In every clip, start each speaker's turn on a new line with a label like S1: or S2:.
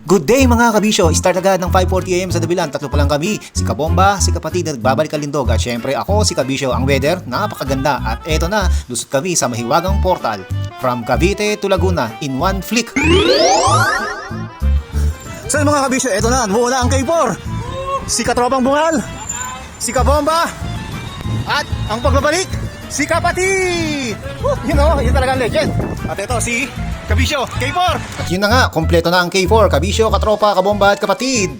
S1: Good day mga kabisyo! Start agad ng 5:40 AM sa Dabilan. Tatlo pa lang kami. Si Kabomba, si kapatid na nagbabalik kalindog at syempre ako si Kabisyo. Ang weather, napakaganda. At eto na, lusot kami sa mahiwagang portal. From Cavite to Laguna in one flick. So mga kabisyo, eto na, muna ang K4. Si Katropang Bungal, si Kabomba, at ang pagbabalik, si Kapatid! Yun talaga ang legend. At ito si Kabisyo, K4! At yun na nga, kompleto na ang K4, Kabisyo, Katropa, Kabomba at Kapatid.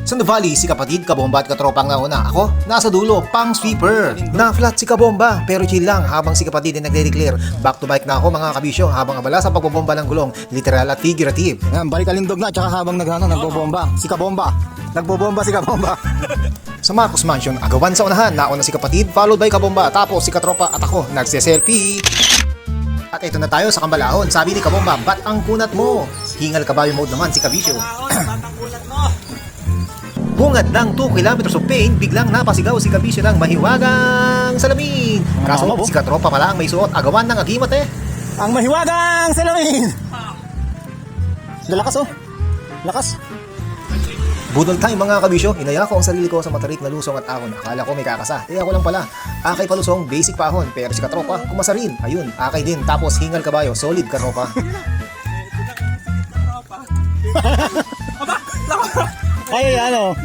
S1: Sa Nuvali, si Kapatid, Kabomba at Katropa ang nauna. Ako, nasa dulo, pang sweeper. Na-flat si Kabomba, pero chill lang habang si Kapatid ay nagde-declare. Back to bike na ako mga Kabisyo, habang abala sa pagbobomba ng gulong, literal at figurative. Yan, balik kalindog na, tsaka habang nagbobomba, si Kabomba. Nagbobomba si Kabomba. Sa Marcos Mansion, agawan sa unahan, nauna si Kapatid, followed by Kabomba, tapos si Katropa at ako, nagse-selfie. At ito na tayo sa Kambalahon. Sabi ni Kabomba, ba't ang kunat mo? Hingal kabayo mode naman si Kabisyo. Bungad ng 2 kilometers of pain, biglang napasigaw si Kabisyo ng mahiwagang salamin. Kaso si Katropa pala ang may suot, agawan ng agimat eh. Ang mahiwagang salamin! Lalakas oh. Lakas. Budol time mga Kabisyo, inaya ko ang sarili ko sa matarik na lusong at ahon. Akala ko may kakasa, ako lang pala. Akay palusong, basic pa ahon, pero si Katropa, kumasa rin. Ayun, akay din, tapos hingal kabayo, solid Katropa. Ay, ano?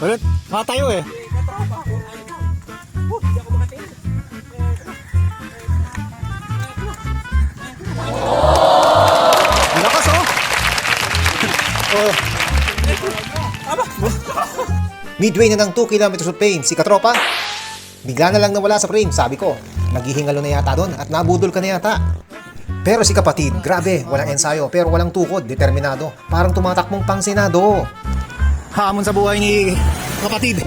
S1: Ulit, matayo eh. Lakas oh. Midway na ng 2 kilometers of pain, si Katropa bigla na lang nawala sa frame. Sabi ko, naghihingalo na yata doon at nabudol ka na yata. Pero si Kapatid, grabe, walang ensayo pero walang tukod, determinado. Parang tumatakbong pang senado. Hamon sa buhay ni Kapatid,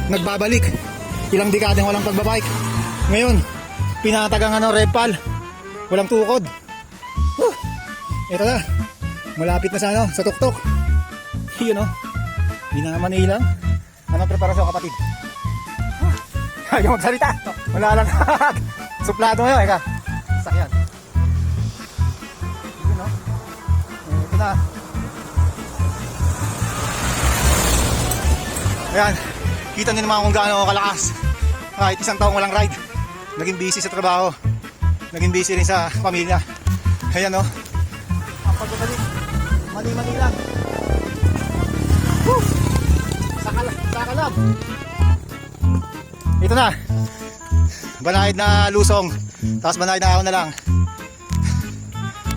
S1: nagbabalik. Ilang dekadeng walang pagbabike. Ngayon, pinatagang red pal. Walang tukod. Ito na, malapit na sa tuktok. Yun o, binaman ilang. Anong preparasyon Kapatid? Ayaw magsalita, wala lang. Suplado ngayon, eka. Sakyan. Yun o, ito na. Ayan, kita niyo naman kung gaano ako kalakas. Kahit isang taong walang ride. Naging busy sa trabaho. Naging busy rin sa pamilya. Ayan o. Ang pagbabalik, mali-mali lang. Woo! Sakalab. Ito na. Banayad na lusong. Tapos banayad na ahon na lang.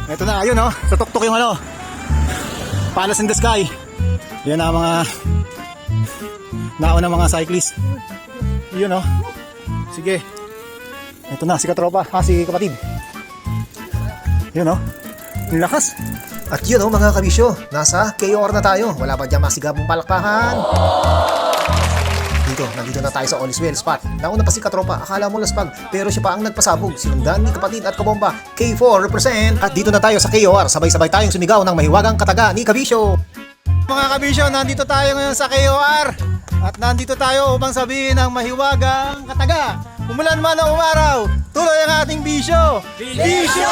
S1: Ito na, ayun o. Sa tuktok yung Palace in the sky. Yan na mga nauna mga cyclist. Yun o. Sige. Ito na si Katropa, si Kapatid. Yun o. Lakas. At yun o mga Kabisyo, nasa KOR na tayo. Wala pa dyan masigabong palakpakan. Nandito na tayo sa all is well spot. Nauna pa si Katropa, akala mo laspag, pero siya pa ang nagpasabog. Sinundan ni Kapatid at Kabomba. K4 represent. At dito na tayo sa KOR, sabay-sabay tayong sumigaw ng mahiwagang kataga ni Kabisyo. Mga Kabisyo, nandito tayo ngayon sa KOR. At nandito tayo upang sabihin ng mahiwagang kataga. Umulan man o umaraw, tuloy ang ating bisyo. Bisyo!